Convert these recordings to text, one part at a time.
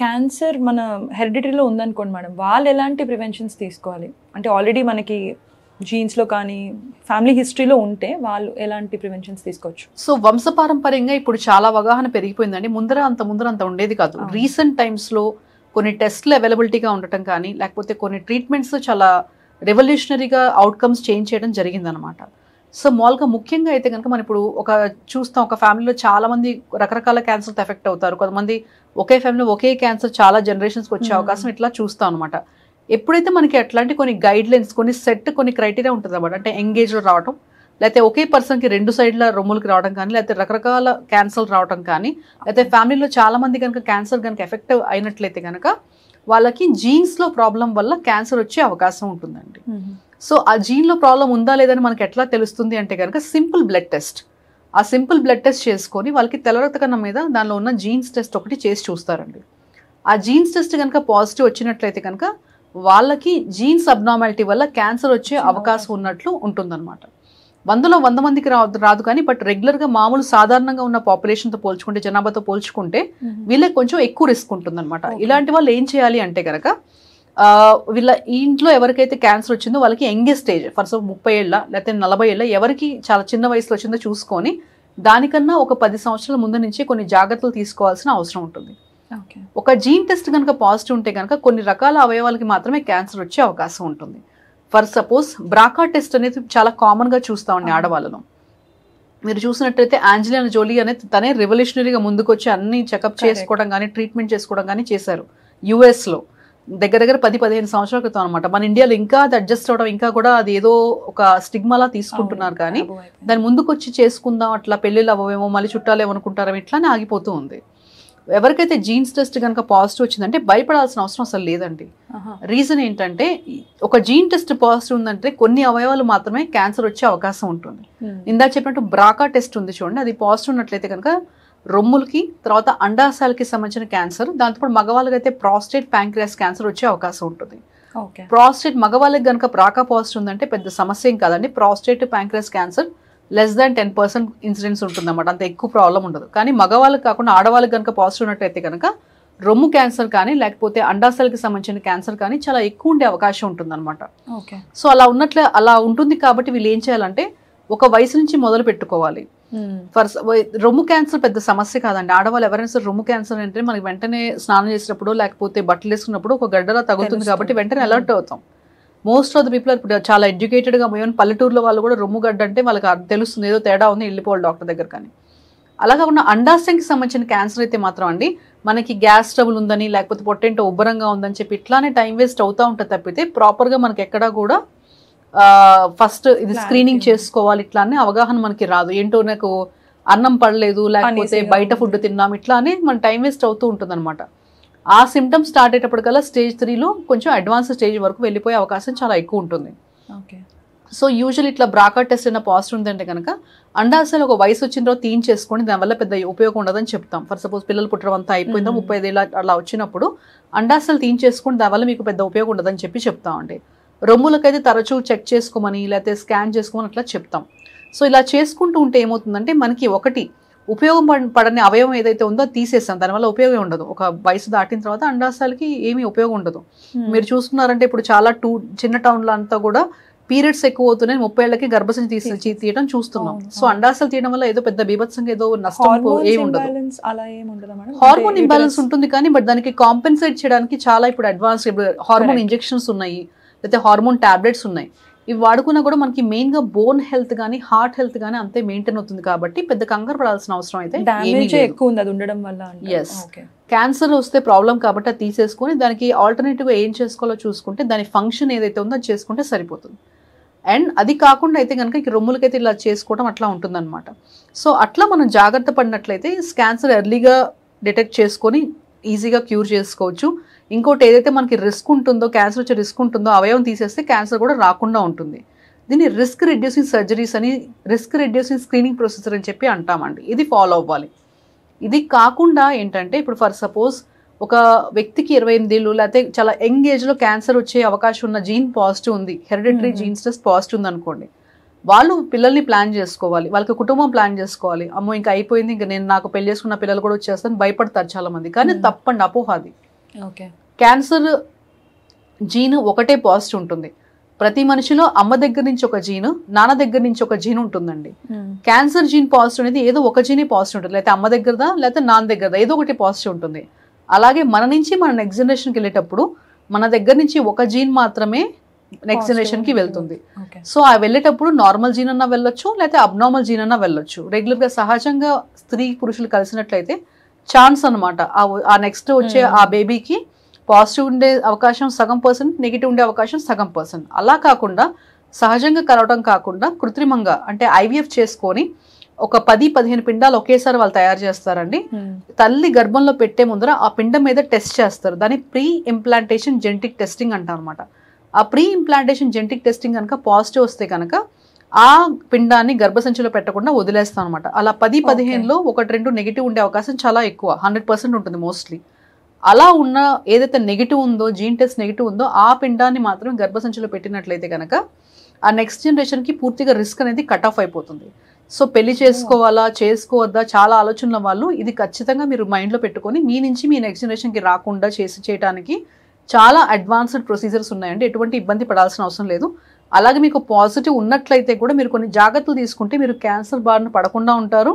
Cancer మన హెరిడిటరీలో ఉందనుకోండి madam, వాళ్ళు ఎలాంటి ప్రివెన్షన్స్ తీసుకోవాలి? అంటే ఆల్రెడీ మనకి జీన్స్‌లో కానీ, ఫ్యామిలీ హిస్టరీలో ఉంటే వాళ్ళు ఎలాంటి ప్రివెన్షన్స్ తీసుకోవచ్చు? సో వంశపారంపర్యంగా ఇప్పుడు చాలా అవగాహన పెరిగిపోయిందండి. ముందర అంత ఉండేది కాదు. రీసెంట్ టైమ్స్‌లో కొన్ని టెస్ట్‌లు అవైలబిలిటీగా ఉండటం కానీ, లేకపోతే కొన్ని ట్రీట్మెంట్స్ చాలా రెవల్యూషనరీగా అవుట్కమ్స్ చేంజ్ చేయడం జరిగిందనమాట. సో మామూలుగా ముఖ్యంగా అయితే కనుక మనం ఇప్పుడు చూస్తాం, ఒక ఫ్యామిలీలో చాలా మంది రకరకాల క్యాన్సర్తో ఎఫెక్ట్ అవుతారు. కొంతమంది ఒకే ఫ్యామిలీలో ఒకే క్యాన్సర్ చాలా జనరేషన్స్కి వచ్చే అవకాశం ఇట్లా చూస్తాం అనమాట. ఎప్పుడైతే మనకి అట్లాంటి కొన్ని గైడ్ లైన్స్, కొన్ని క్రైటీరియా ఉంటుంది అనమాట. అంటే ఎంగేజ్లో రావడం, లేకపోతే ఒకే పర్సన్కి 2 సైడ్ల రొమ్ములకి రావడం కానీ, లేకపోతే రకరకాల క్యాన్సర్లు రావడం కానీ, లేకపోతే ఫ్యామిలీలో చాలా మంది కనుక క్యాన్సర్ కనుక ఎఫెక్ట్ అయినట్లయితే కనుక వాళ్ళకి జీన్స్లో ప్రాబ్లం వల్ల క్యాన్సర్ వచ్చే అవకాశం ఉంటుందండి. సో ఆ జీన్లో ప్రాబ్లం ఉందా లేదని మనకి ఎట్లా తెలుస్తుంది అంటే కనుక సింపుల్ బ్లడ్ టెస్ట్. ఆ సింపుల్ బ్లడ్ టెస్ట్ చేసుకొని వాళ్ళకి తెల్ల రక్త కణం మీద దానిలో ఉన్న జీన్స్ టెస్ట్ ఒకటి చేసి చూస్తారండి. ఆ జీన్స్ టెస్ట్ కనుక పాజిటివ్ వచ్చినట్లయితే కనుక వాళ్ళకి జీన్స్ అబ్నార్మాలిటీ వల్ల క్యాన్సర్ వచ్చే అవకాశం ఉన్నట్లు ఉంటుందన్నమాట. 100లో 100 మందికి రాదు కానీ, బట్ రెగ్యులర్గా మామూలు సాధారణంగా ఉన్న పాపులేషన్తో పోల్చుకుంటే, జనాభాతో పోల్చుకుంటే వీళ్ళకి కొంచెం ఎక్కువ రిస్క్ ఉంటుందన్నమాట. ఇలాంటి వాళ్ళు ఏం చేయాలి అంటే కనుక వీళ్ళ ఇంట్లో ఎవరికైతే క్యాన్సర్ వచ్చిందో వాళ్ళకి యంగెస్ట్ ఏజ్, ఫర్ 30 ఏళ్ళ లేకపోతే 40 ఏళ్ళ, ఎవరికి చాలా చిన్న వయసులో వచ్చిందో చూసుకొని దానికన్నా ఒక 10 సంవత్సరాల ముందు నుంచే కొన్ని జాగ్రత్తలు తీసుకోవాల్సిన అవసరం ఉంటుంది. ఒక జీన్ టెస్ట్ కనుక పాజిటివ్ ఉంటే కనుక కొన్ని రకాల అవయవాలకి మాత్రమే క్యాన్సర్ వచ్చే అవకాశం ఉంటుంది. ఫర్ సపోజ్ బ్రాకా టెస్ట్ అనేది చాలా కామన్గా చూస్తామండి ఆడవాళ్ళలో. మీరు చూసినట్టయితే ఆంజెలినా జోలీ అనేది తనే రెవల్యూషనరీగా ముందుకు వచ్చి అన్ని చెకప్ చేసుకోవడం కానీ, ట్రీట్మెంట్ చేసుకోవడం కానీ చేశారు యుఎస్లో. దగ్గర 10-15 సంవత్సరాల క్రితం అనమాట. మన ఇండియాలో ఇంకా అది అడ్జస్ట్ అవడం, ఇంకా కూడా అది ఏదో ఒక స్టిగ్మాలా తీసుకుంటున్నారు. కానీ దాని ముందుకు వచ్చి చేసుకుందాం, అట్లా పెళ్ళిళ్ళు అవ్వేమో, మళ్ళీ చుట్టాలు ఏమనుకుంటారో, ఇట్లానే ఆగిపోతూ ఉంది. ఎవరికైతే జీన్స్ టెస్ట్ కనుక పాజిటివ్ వచ్చిందంటే భయపడాల్సిన అవసరం అసలు లేదండి. రీజన్ ఏంటంటే, ఒక జీన్ టెస్ట్ పాజిటివ్ ఉందంటే కొన్ని అవయవాలు మాత్రమే క్యాన్సర్ వచ్చే అవకాశం ఉంటుంది. ఇందాక చెప్పినట్టు బ్రాకా టెస్ట్ ఉంది చూడండి, అది పాజిటివ్ ఉన్నట్లయితే కనుక రొమ్ములకి, తర్వాత అండాశయాలకి సంబంధించిన క్యాన్సర్, దాంతో మగవాళ్ళకి అయితే ప్రాస్టేట్, ప్యాంక్రియాస్ క్యాన్సర్ వచ్చే అవకాశం ఉంటుంది. ప్రాస్టేట్ మగవాళ్ళకి కనుక బ్రాకా పాజిటివ్ ఉందంటే పెద్ద సమస్య ఏం కాదండి. ప్రాస్టేట్, ప్యాంక్రియాస్ క్యాన్సర్ <10% ఇన్సిడెన్స్ ఉంటుందన్నమాట. అంత ఎక్కువ ప్రాబ్లం ఉండదు. కానీ మగవాళ్ళకి కాకుండా ఆడవాళ్ళకి కనుక పాజిటివ్ ఉన్నట్టయితే కనుక రొమ్ము క్యాన్సర్ కానీ, లేకపోతే అండాశయాలకి సంబంధించిన క్యాన్సర్ కానీ చాలా ఎక్కువ ఉండే అవకాశం ఉంటుందన్నమాట. సో అలా ఉంటుంది కాబట్టి వీళ్ళు ఏం చేయాలంటే ఒక వయసు నుంచి మొదలు పెట్టుకోవాలి. రొమ్ము క్యాన్సర్ పెద్ద సమస్య కాదండి. ఆడవాళ్ళు ఎవరైనా సరే రొమ్ము క్యాన్సర్ అంటే మనకి వెంటనే స్నానం చేసినప్పుడు, లేకపోతే బట్టలు వేసుకున్నప్పుడు ఒక గడ్డలా తగులుతుంది కాబట్టి వెంటనే అలర్ట్ అవుతాం. మోస్ట్ ఆఫ్ ద పీపుల్ ఇప్పుడు చాలా ఎడ్యుకేటెడ్గా, ఈవెన్ పల్లెటూరులో వాళ్ళు కూడా రొమ్ము గడ్డ అంటే వాళ్ళకి తెలుస్తుంది, ఏదో తేడా ఉంది, వెళ్ళిపోవాలి డాక్టర్ దగ్గర. కానీ అలా కాకుండా అండాశయానికి సంబంధించిన క్యాన్సర్ అయితే మాత్రం అండి, మనకి గ్యాస్ ట్రబుల్ ఉందని, లేకపోతే పొట్టేంటో ఉబ్బరంగా ఉందని చెప్పి ఇట్లానే టైం వేస్ట్ అవుతూ ఉంటుంది తప్పితే ప్రాపర్గా మనకి ఎక్కడా కూడా ఫస్ట్ ఇది స్క్రీనింగ్ చేసుకోవాలి ఇట్లానే అవగాహన మనకి రాదు. ఏంటో నాకు అన్నం పడలేదు, లేకపోతే బయట ఫుడ్ తిన్నాం, ఇట్లానే మన టైం వేస్ట్ అవుతూ ఉంటుంది అనమాట. ఆ సిమ్టమ్స్ స్టార్ట్ అయ్యేటప్పటికల్లా స్టేజ్ 3లో కొంచెం అడ్వాన్స్ స్టేజ్ వరకు వెళ్ళిపోయే అవకాశం చాలా ఎక్కువ ఉంటుంది. సో యూజువల్ ఇట్లా బ్రాకా టెస్ట్ అయినా పాజిటివ్ ఉందంటే కనుక అండాశయాలు ఒక వయసు వచ్చిన తర్వాత తీయించేసుకొని దానివల్ల పెద్ద ఉపయోగం ఉండదని చెప్తాం. ఫర్ సపోజ్ పిల్లలు పుట్టడం అంతా అయిపోయిందో 35 ఏళ్ళ అలా వచ్చినప్పుడు అండాశయాలు తీయించేసుకొని దానివల్ల మీకు పెద్ద ఉపయోగం ఉండదని చెప్తామండి. రొమ్ములకైతే తరచూ చెక్ చేసుకోమని, లేకపోతే స్కాన్ చేసుకోమని అట్లా చెప్తాం. సో ఇలా చేసుకుంటూ ఉంటే ఏమవుతుందంటే మనకి ఒకటి ఉపయోగం పడని అవయవం ఏదైతే ఉందో అది తీసేస్తాం, దానివల్ల ఉపయోగం ఉండదు. ఒక వయసు దాటిన తర్వాత అండాశయాలకి ఏమీ ఉపయోగం ఉండదు. మీరు చూస్తున్నారంటే ఇప్పుడు చాలా చిన్న టౌన్లో అంతా కూడా పీరియడ్స్ ఎక్కువ అవుతున్నాయి, 30 ఏళ్ళకి గర్భసంచి తీయడం చూస్తున్నాం. సో అండాశయాలు తీయడం వల్ల ఏదో పెద్ద బీభత్సంగా ఏదో నష్టం ఏమి ఉండదు. హార్మోన్ ఇంబ్యాలెన్స్ ఉంటుంది కానీ, బట్ దానికి కాంపెన్సేట్ చేయడానికి చాలా ఇప్పుడు అడ్వాన్స్ హార్మోన్ ఇంజెక్షన్స్ ఉన్నాయి, లేకపోతే హార్మోన్ టాబ్లెట్స్ ఉన్నాయి. ఇవి వాడుకున్నా కూడా మనకి మెయిన్గా బోన్ హెల్త్ కానీ, హార్ట్ హెల్త్ కానీ అంతే మెయింటైన్ అవుతుంది కాబట్టి పెద్ద కంగారు పడాల్సిన అవసరం అయితే ఎక్కువ ఉంది అది ఉండడం వల్ల. క్యాన్సర్ వస్తే ప్రాబ్లం కాబట్టి అది తీసేసుకొని దానికి ఆల్టర్నేటివ్గా ఏం చేసుకోవాలో చూసుకుంటే దాని ఫంక్షన్ ఏదైతే ఉందో అది చేసుకుంటే సరిపోతుంది. అండ్ అది కాకుండా అయితే కనుక రొమ్ములకైతే ఇలా చేసుకోవడం అట్లా ఉంటుందన్నమాట. సో అట్లా మనం జాగ్రత్త పడినట్లయితే క్యాన్సర్ ఎర్లీగా డిటెక్ట్ చేసుకొని ఈజీగా క్యూర్ చేసుకోవచ్చు. ఇంకోటి ఏదైతే మనకి రిస్క్ ఉంటుందో, క్యాన్సర్ వచ్చే రిస్క్ ఉంటుందో, అవయవం తీసేస్తే క్యాన్సర్ కూడా రాకుండా ఉంటుంది. దీన్ని రిస్క్ రిడ్యూసింగ్ సర్జరీస్ అని, రిస్క్ రిడ్యూసింగ్ స్క్రీనింగ్ ప్రొసెసర్ అని చెప్పి అంటామండి. ఇది ఫాలో అవ్వాలి. ఇది కాకుండా ఏంటంటే ఇప్పుడు ఫర్ సపోజ్ ఒక వ్యక్తికి 28 ఏళ్ళు లేకపోతే చాలా యంగ్ ఏజ్లో క్యాన్సర్ వచ్చే అవకాశం ఉన్న జీన్ పాజిటివ్ ఉంది, హెరిడిటరీ జీన్స్ టెస్ట్ పాజిటివ్ ఉంది అనుకోండి, వాళ్ళు పిల్లల్ని ప్లాన్ చేసుకోవాలి, వాళ్ళకి కుటుంబం ప్లాన్ చేసుకోవాలి. అమ్మో ఇంకా అయిపోయింది, ఇంకా నాకు పెళ్లి చేసుకున్న పిల్లలు కూడా వచ్చేస్తాను భయపడతారు చాలా మంది. కానీ తప్పండి, అపోహ అది. ఓకే. క్యాన్సర్ జీన్ ఒకటే పాజిటివ్ ఉంటుంది. ప్రతి మనిషిలో అమ్మ దగ్గర నుంచి ఒక జీను, నాన్న దగ్గర నుంచి ఒక జీన్ ఉంటుందండి. క్యాన్సర్ జీన్ పాజిటివ్ అనేది ఏదో ఒక జీనే పాజిటివ్ ఉంటుంది, లేకపోతే అమ్మ దగ్గరదా లేకపోతే నాన్న దగ్గరదా ఏదో ఒకటి పాజిటివ్ ఉంటుంది. అలాగే మన నుంచి మన నెక్స్ట్ జనరేషన్కి వెళ్ళేటప్పుడు మన దగ్గర నుంచి ఒక జీన్ మాత్రమే నెక్స్ట్ జనరేషన్కి వెళ్తుంది. సో ఆ వెళ్ళేటప్పుడు నార్మల్ జీన్ అన్నా వెళ్ళొచ్చు, లేకపోతే అబ్నార్మల్ జీన్ అన్నా వెళ్ళొచ్చు. రెగ్యులర్గా సహజంగా స్త్రీ పురుషులు కలిసినట్లయితే ఛాన్స్ అనమాట ఆ నెక్స్ట్ వచ్చే ఆ బేబీకి పాజిటివ్ ఉండే అవకాశం సగం %, నెగిటివ్ ఉండే అవకాశం సగం %. అలా కాకుండా సహజంగా కలవటం కాకుండా కృత్రిమంగా అంటే ఐవీఎఫ్ చేసుకొని ఒక 10-15 పిండాలు ఒకేసారి వాళ్ళు తయారు చేస్తారండి. తల్లి గర్భంలో పెట్టే ముందర ఆ పిండం మీద టెస్ట్ చేస్తారు. దాన్ని ప్రీ ఇంప్లాంటేషన్ జెనెటిక్ టెస్టింగ్ అంటారు అనమాట. ఆ ప్రీ ఇంప్లాంటేషన్ జెనెటిక్ టెస్టింగ్ కనుక పాజిటివ్ వస్తే కనుక ఆ పిండాన్ని గర్భసంచిలో పెట్టకుండా వదిలేస్తాం అనమాట. అలా 10-15లో 1-2 నెగిటివ్ ఉండే అవకాశం చాలా ఎక్కువ, 100% ఉంటుంది మోస్ట్లీ. అలా ఉన్న ఏదైతే నెగిటివ్ ఉందో, జీన్ టెస్ట్ నెగిటివ్ ఉందో ఆ పిండాన్ని మాత్రం గర్భసంచిలో పెట్టినట్లయితే కనుక ఆ నెక్స్ట్ జనరేషన్కి పూర్తిగా రిస్క్ అనేది కట్ ఆఫ్ అయిపోతుంది. సో పెళ్లి చేసుకోవాలా చేసుకోవద్దా చాలా ఆలోచనల వాళ్ళు ఇది ఖచ్చితంగా మీరు మైండ్లో పెట్టుకొని మీ నుంచి మీ నెక్స్ట్ జనరేషన్కి రాకుండా చేయడానికి చాలా అడ్వాన్స్డ్ ప్రొసీజర్స్ ఉన్నాయండి. ఎటువంటి ఇబ్బంది పడాల్సిన అవసరం లేదు. అలాగే మీకు పాజిటివ్ ఉన్నట్లయితే కూడా మీరు కొన్ని జాగ్రత్తలు తీసుకుంటే మీరు క్యాన్సర్ బారిన పడకుండా ఉంటారు.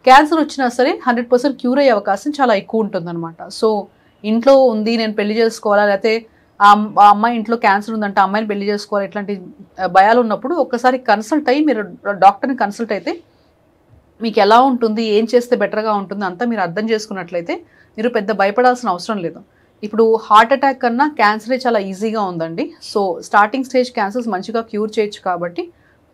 క్యాన్సర్ వచ్చినా సరే 100% క్యూర్ అయ్యే అవకాశం చాలా ఎక్కువ ఉంటుందన్నమాట. సో ఇంట్లో ఉంది నేను పెళ్లి చేసుకోవాలా, లేకపోతే ఆ అమ్మాయి ఇంట్లో క్యాన్సర్ ఉందంటే ఆ అమ్మాయిని పెళ్లి చేసుకోవాలి, ఇట్లాంటి భయాలు ఉన్నప్పుడు ఒక్కసారి కన్సల్ట్ అయ్యి మీరు డాక్టర్ని కన్సల్ట్ అయితే మీకు ఎలా ఉంటుంది, ఏం చేస్తే బెటర్గా ఉంటుంది అంతా మీరు అర్థం చేసుకున్నట్లయితే మీరు పెద్ద భయపడాల్సిన అవసరం లేదు. ఇప్పుడు హార్ట్ అటాక్ కన్నా క్యాన్సరే చాలా ఈజీగా ఉందండి. సో స్టార్టింగ్ స్టేజ్ క్యాన్సర్స్ మంచిగా క్యూర్ చేయొచ్చు. కాబట్టి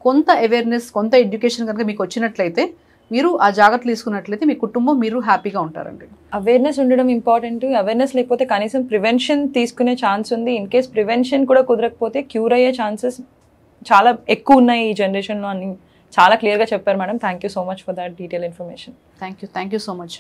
కొంత అవేర్నెస్, కొంత ఎడ్యుకేషన్ కనుక మీకు వచ్చినట్లయితే మీరు ఆ జాగ్రత్తలు తీసుకున్నట్లయితే మీ కుటుంబం మీరు హ్యాపీగా ఉంటారండి. అవేర్నెస్ ఉండడం ఇంపార్టెంట్. అవేర్నెస్ లేకపోతే కనీసం ప్రివెన్షన్ తీసుకునే ఛాన్స్ ఉంది. ఇన్ కేస్ ప్రివెన్షన్ కూడా కుదరకపోతే క్యూర్ అయ్యే ఛాన్సెస్ చాలా ఎక్కువ ఉన్నాయి ఈ జనరేషన్లో అని చాలా క్లియర్గా చెప్పారు madam. Thank you so much for that detail information. Thank you so much.